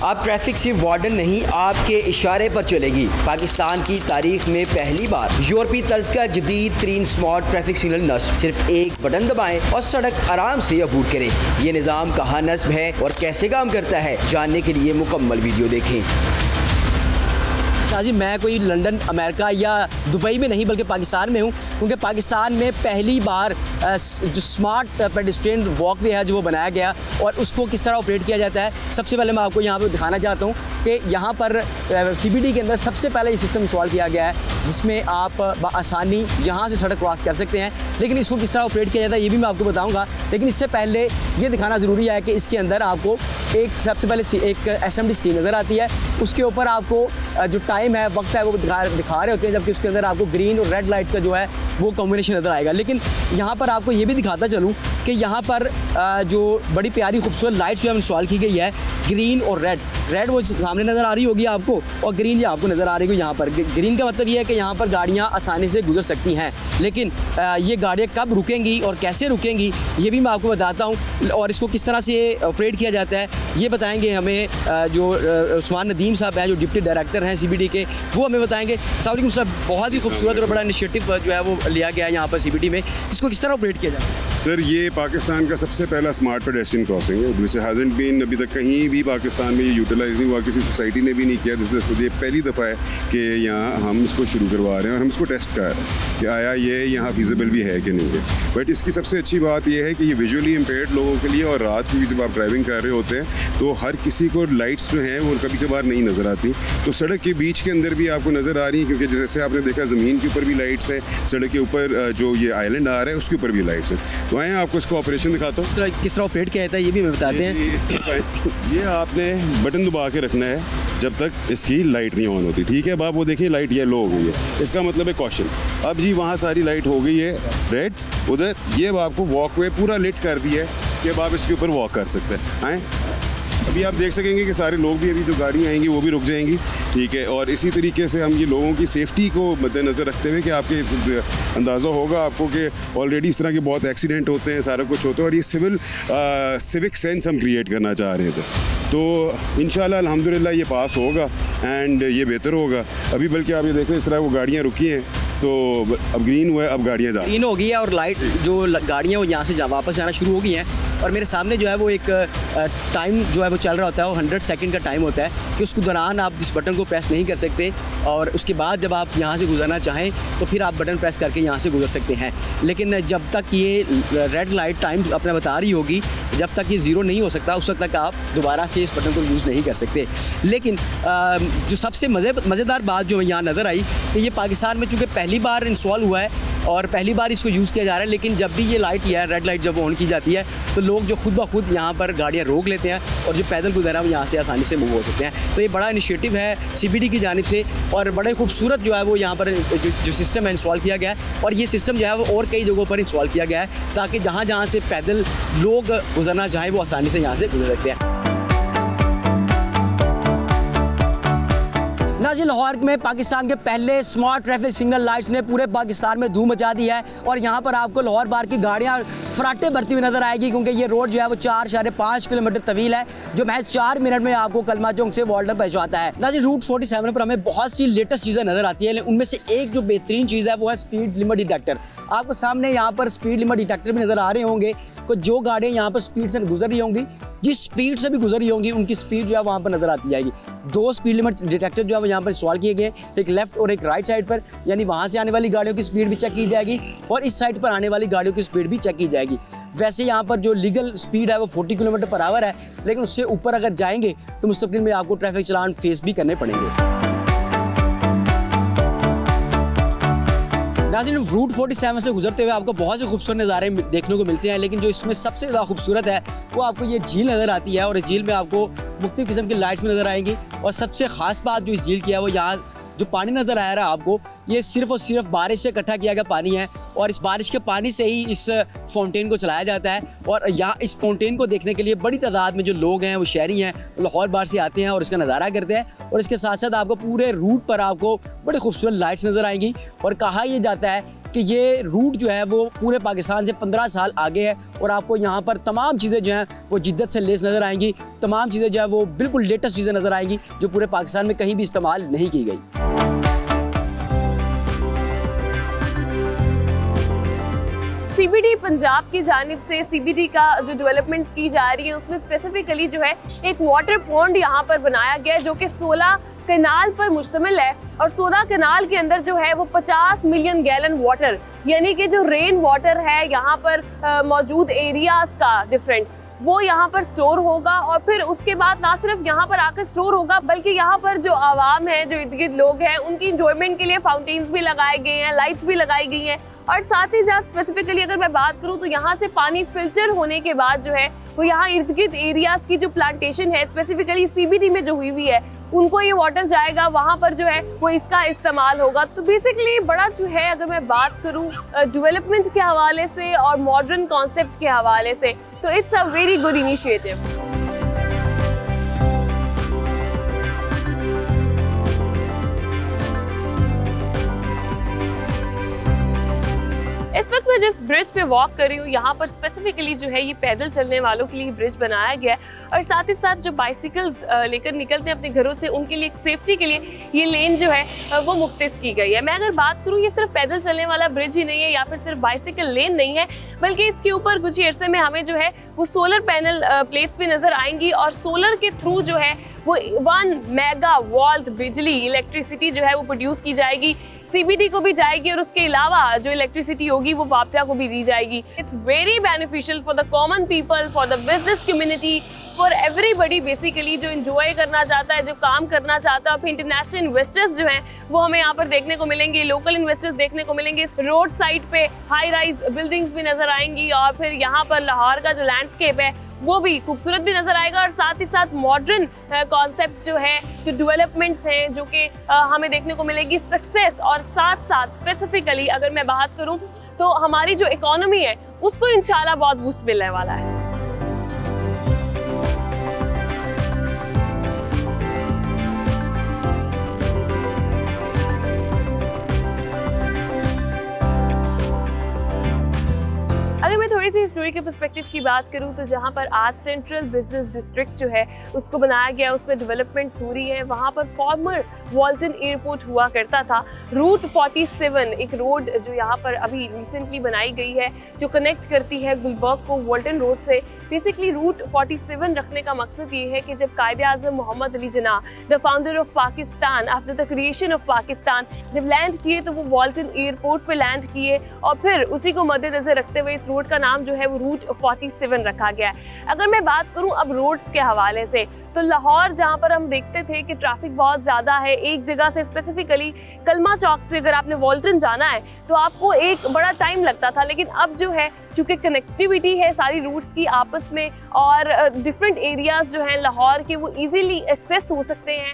अब ट्रैफिक सिर्फ वार्डन नहीं आपके इशारे पर चलेगी। पाकिस्तान की तारीख में पहली बार यूरोपीय तर्ज का जदीद तरीन स्मार्ट ट्रैफिक सिग्नल नस्ब। सिर्फ एक बटन दबाएं और सड़क आराम से अबूर करें। ये निज़ाम कहाँ नस्ब है और कैसे काम करता है, जानने के लिए मुकम्मल वीडियो देखें। नाज़रीन, मैं कोई लंदन, अमेरिका या दुबई में नहीं बल्कि पाकिस्तान में हूँ, क्योंकि पाकिस्तान में पहली बार जो स्मार्ट पेडेस्ट्रियन वॉकवे है जो वो बनाया गया और उसको किस तरह ऑपरेट किया जाता है। सबसे पहले मैं आपको यहाँ पे दिखाना चाहता हूँ कि यहाँ पर CBD के अंदर सबसे पहले ये सिस्टम इंस्टॉल किया गया है जिसमें आप आसानी यहाँ से सड़क क्रॉस कर सकते हैं। लेकिन इसको किस तरह ऑपरेट किया जाता है ये भी मैं आपको बताऊँगा, लेकिन इससे पहले ये दिखाना ज़रूरी है कि इसके अंदर आपको एक सबसे पहले एक SMD स्क्रीन नज़र आती है। उसके ऊपर आपको जो टाइम है, वक्त है, वो दिखा रहे होते हैं, जबकि उसके अंदर आपको ग्रीन और रेड लाइट्स का जो है वो कॉम्बिनेशन नज़र आएगा। लेकिन यहाँ पर आपको ये भी दिखाता चलूँ कि यहाँ पर जो बड़ी प्यारी खूबसूरत लाइट्स जो है इंस्टॉल की गई है, ग्रीन और रेड वो सामने नज़र आ रही होगी आपको, और ग्रीन ये आपको नज़र आ रही होगी। यहाँ पर ग्रीन का मतलब ये है कि यहाँ पर गाड़ियाँ आसानी से गुजर सकती हैं। लेकिन ये गाड़ियाँ कब रुकेंगी और कैसे रुकेंगी ये भी मैं आपको बताता हूँ, और इसको किस तरह से ऑपरेट किया जाता है ये बताएंगे हमें जो उस्मान नदीम साहब हैं, जो डिप्टी डायरेक्टर हैं CBD के, वो हमें बताएंगे। अस्सलाम वालेकुम सर, बहुत ही खूबसूरत और बड़ा इनिशिएटिव जो है वो लिया गया है यहाँ पर CBD में, इसको किस तरह ऑपरेट किया जाता है? सर, ये पाकिस्तान का सबसे पहला स्मार्ट पेडेस्ट्रियन क्रॉसिंग है, विच हैज़न्ट बीन अभी तक कहीं भी पाकिस्तान में ये यूटिलाइज नहीं हुआ, किसी सोसाइटी ने भी नहीं किया। ये पहली दफ़ा है कि यहाँ हम इसको शुरू करवा रहे हैं और हम इसको टेस्ट कर रहे हैं कि आया ये यहाँ फीजिबल भी है कि नहीं है। बट इसकी सबसे अच्छी बात यह है कि ये विजुअली इम्पेयर्ड लोगों के लिए, और रात में भी जब आप ड्राइविंग कर रहे होते हैं तो हर किसी को लाइट्स जो हैं वो कभी कभार नहीं नज़र आती, तो सड़क के बीच के अंदर भी आपको नज़र आ रही है, क्योंकि जैसे आपने देखा ज़मीन के ऊपर भी लाइट्स हैं, सड़क के ऊपर जो ये आइलैंड आ रहा है उसके ऊपर भी लाइट्स हैं। तो आए आपको इसको ऑपरेशन दिखाता हूँ, किस तरह ऑपरेट किया जाता है ये भी मैं बताते हैं। ये आपने बटन दबा के रखना है जब तक इसकी लाइट नहीं ऑन होती, ठीक है। अब आप वो देखिए लाइट येलो हो गई है, इसका मतलब है कॉशन। अब जी वहाँ सारी लाइट हो गई है रेड, उधर ये आपको वॉकवे पूरा लिट कर दिया है कि अब आप इसके ऊपर वॉक कर सकते हैं। आए अभी आप देख सकेंगे कि सारे लोग भी, अभी जो गाड़ी आएंगी वो भी रुक जाएंगी, ठीक है। और इसी तरीके से हम ये लोगों की सेफ्टी को मद्देनज़र रखते हुए कि आपके अंदाज़ा होगा आपको कि ऑलरेडी इस तरह के बहुत एक्सीडेंट होते हैं, सारा कुछ होता है, और ये सिविक सेंस हम क्रिएट करना चाह रहे थे। तो इंशाल्लाह अल्हम्दुलिल्लाह ये पास होगा एंड ये बेहतर होगा। अभी बल्कि आप ये देखें इस तरह वो गाड़ियाँ रुकी हैं तो अब ग्रीन हुआ है, अब गाड़ियाँ जा ग्रीन हो गई है और लाइट जो गाड़ियाँ वो यहाँ से वापस जाना शुरू हो गई हैं। और मेरे सामने जो है वो एक टाइम जो है वो चल रहा होता है, वो 100 सेकंड का टाइम होता है कि उसके दौरान आप इस बटन को प्रेस नहीं कर सकते, और उसके बाद जब आप यहाँ से गुजरना चाहें तो फिर आप बटन प्रेस करके यहाँ से गुजर सकते हैं। लेकिन जब तक ये रेड लाइट टाइम अपने बता रही होगी, जब तक ये ज़ीरो नहीं हो सकता उस वक्त तक आप दोबारा से इस बटन को यूज़ नहीं कर सकते। लेकिन जो सबसे मज़ेदार बात जो यहाँ नज़र आई कि ये पाकिस्तान में चूँकि पहली बार इंस्टॉल हुआ है और पहली बार इसको यूज़ किया जा रहा है, लेकिन जब भी ये लाइट या रेड लाइट जब ऑन की जाती है तो लोग जो खुद ब खुद यहाँ पर गाड़ियाँ रोक लेते हैं और जो पैदल गुजर है वो यहाँ से आसानी से मूव हो सकते हैं। तो ये बड़ा इनिशिएटिव है CBD की जानिब से, और बड़े खूबसूरत जो है वो यहाँ पर जो सिस्टम है इंस्टॉल किया गया है, और ये सिस्टम जो है वो और कई जगहों पर इंस्टॉल किया गया है ताकि जहाँ जहाँ से पैदल लोग गुजरना चाहें वो आसानी से यहाँ से गुजर सकते हैं। नाज़रीन, लाहौर में पाकिस्तान के पहले स्मार्ट ट्रैफिक सिग्नल लाइट्स ने पूरे पाकिस्तान में धूम मचा दी है, और यहाँ पर आपको लाहौर बार की गाड़ियाँ फराटे भरती हुई नजर आएगी, क्योंकि ये रोड जो है वो 4.5 किलोमीटर तवील है, जो महज 4 मिनट में आपको कलमा चौक से वाल्डन पहुँचाता है। नाज़रीन, रूट 47 पर हमें बहुत सी लेटेस्ट चीज़ें नजर आती है, लेकिन उनमें से एक जो बेहतरीन चीज़ है वो है स्पीड लिमिट डिटेक्टर। आपको सामने यहाँ पर स्पीड लिमिट डिटेक्टर भी नज़र आ रहे होंगे कि जो गाड़ियाँ यहाँ पर स्पीड से गुजर रही होंगी, जिस स्पीड से भी गुजर रही होंगी, उनकी स्पीड जो है वहाँ पर नज़र आती जाएगी। 2 स्पीड लिमिट डिटेक्टर जो है वो यहाँ पर इंस्टॉल किए गए, एक लेफ्ट और एक राइट साइड पर, यानी वहाँ से आने वाली गाड़ियों की स्पीड भी चेक की जाएगी और इस साइड पर आने वाली गाड़ियों की स्पीड भी चेक की जाएगी। वैसे यहाँ पर जो लीगल स्पीड है वो 40 किलोमीटर पर आवर है, लेकिन उससे ऊपर अगर जाएंगे तो मुस्तकिल में आपको ट्रैफिक चलान फेस भी करने पड़ेंगे। नाज़रीन, रूट 47 से गुजरते हुए आपको बहुत से खूबसूरत नज़ारे देखने को मिलते हैं, लेकिन जो इसमें सबसे ज़्यादा खूबसूरत है वो आपको ये झील नज़र आती है, और इस झील में आपको मुख्तलिफ किस्म की लाइट्स में नज़र आएंगी। और सबसे ख़ास बात जो इस झील की है वो यहाँ जो पानी नज़र आ रहा है आपको, ये सिर्फ और सिर्फ बारिश से इकट्ठा किया गया पानी है, और इस बारिश के पानी से ही इस फाउंटेन को चलाया जाता है। और यहाँ इस फाउंटेन को देखने के लिए बड़ी तादाद में जो लोग हैं वो शहरी हैं, लाहौर बार से आते हैं और इसका नज़ारा करते हैं। और इसके साथ साथ आपको पूरे रूट पर आपको बड़ी खूबसूरत लाइट्स नज़र आएंगी, और कहा यह जाता है कि ये रूट जो है वो पूरे पाकिस्तान से 15 साल आगे है और आपको यहाँ पर तमाम चीज़ें जो हैं वो जिद्दत से लेस नज़र आएंगी। तमाम चीज़ें जो है वो बिल्कुल लेटेस्ट चीज़ें नज़र आएंगी जो पूरे पाकिस्तान में कहीं भी इस्तेमाल नहीं की गई। CBD पंजाब की जानिब से CBD का जो डेवलपमेंट्स की जा रही है उसमें स्पेसिफिकली जो है एक वाटर पॉन्ड यहाँ पर बनाया गया है जो कि 16 कनाल पर मुश्तमिल है और 16 कनाल के अंदर जो है वो 50 मिलियन गैलन वाटर यानी कि जो रेन वाटर है यहाँ पर मौजूद एरियाज का डिफरेंट वो यहाँ पर स्टोर होगा और फिर उसके बाद ना सिर्फ यहाँ पर आकर स्टोर होगा बल्कि यहाँ पर जो आवाम है, जो इर्द गिर्द लोग हैं, उनकी इंजॉयमेंट के लिए फाउंटेन्स भी लगाए गए हैं, लाइट्स भी लगाई गई हैं और साथ ही साथ स्पेसिफिकली अगर मैं बात करूँ तो यहाँ से पानी फिल्टर होने के बाद जो है वो यहाँ इर्द गिर्द एरियाज की जो प्लांटेशन है स्पेसिफिकली CBD में जो हुई है उनको ये वाटर जाएगा, वहाँ पर जो है वो इसका इस्तेमाल होगा। तो बेसिकली बड़ा जो है अगर मैं बात करूँ डेवलपमेंट के हवाले से और मॉडर्न कॉन्सेप्ट के हवाले से तो it's a very good initiative. इस वक्त मैं जिस ब्रिज पे वॉक कर रही हूँ यहाँ पर स्पेसिफिकली जो है ये पैदल चलने वालों के लिए ब्रिज बनाया गया है और साथ ही साथ जो बाइसिकल्स लेकर निकलते हैं अपने घरों से उनके लिए एक सेफ्टी के लिए ये लेन जो है वो मुख्तस की गई है। मैं अगर बात करूँ ये सिर्फ पैदल चलने वाला ब्रिज ही नहीं है या फिर सिर्फ बाइसिकल लेन नहीं है बल्कि इसके ऊपर कुछ ही अरसे में हमें जो है वो सोलर पैनल प्लेट्स भी नजर आएंगी और सोलर के थ्रू जो है वो 1 मेगावाट बिजली इलेक्ट्रिसिटी जो है वो प्रोड्यूस की जाएगी, CBD को भी जाएगी और उसके अलावा जो इलेक्ट्रिसिटी होगी वो वापडा को भी दी जाएगी। It's very beneficial for the common people, for the business community, for everybody basically जो एंजॉय करना चाहता है, जो काम करना चाहता है। और फिर इंटरनेशनल इन्वेस्टर्स जो हैं वो हमें यहाँ पर देखने को मिलेंगे, लोकल इन्वेस्टर्स देखने को मिलेंगे। रोड साइड पे हाई राइज बिल्डिंग्स भी नजर आएंगी और फिर यहाँ पर लाहौर का जो लैंडस्केप है वो भी खूबसूरत भी नजर आएगा और साथ ही साथ मॉडर्न कॉन्सेप्ट जो है, जो डेवलपमेंट्स हैं जो कि हमें देखने को मिलेगी सक्सेस। और साथ साथ स्पेसिफिकली अगर मैं बात करूं तो हमारी जो इकोनॉमी है उसको इंशाल्लाह बहुत बूस्ट मिलने वाला है। अगर मैं थोड़ी सी हिस्टोरी के पर्सपेक्टिव की बात करूं तो जहां पर आज सेंट्रल बिजनेस डिस्ट्रिक्ट जो है उसको बनाया गया, उसमें डेवलपमेंट्स हो रही है। वहां पर फॉर्मर वॉल्टन एयरपोर्ट हुआ करता था। रूट 47 एक रोड जो यहाँ पर अभी रिसेंटली बनाई गई है जो कनेक्ट करती है गुलबर्ग को वॉल्टन रोड से। बेसिकली रूट 47 रखने का मकसद ये है कि जब Quaid-e Azam Mohammad Ali Jinnah, the founder of Pakistan after the creation of Pakistan, जब लैंड किए तो वो वॉल्टन एयरपोर्ट पे लैंड किए और फिर उसी को मद्देनजर रखते हुए इस रोड का नाम जो है वो रूट 47 रखा गया है। अगर मैं बात करूं अब रोड्स के हवाले से तो लाहौर जहां पर हम देखते थे कि ट्रैफिक बहुत ज़्यादा है, एक जगह से स्पेसिफिकली कलमा चौक से अगर आपने वॉल्टन जाना है तो आपको एक बड़ा टाइम लगता था, लेकिन अब जो है चूँकि कनेक्टिविटी है सारी रूट्स की आपस में और डिफरेंट एरियाज जो हैं लाहौर के वो ईजीली एक्सेस हो सकते हैं।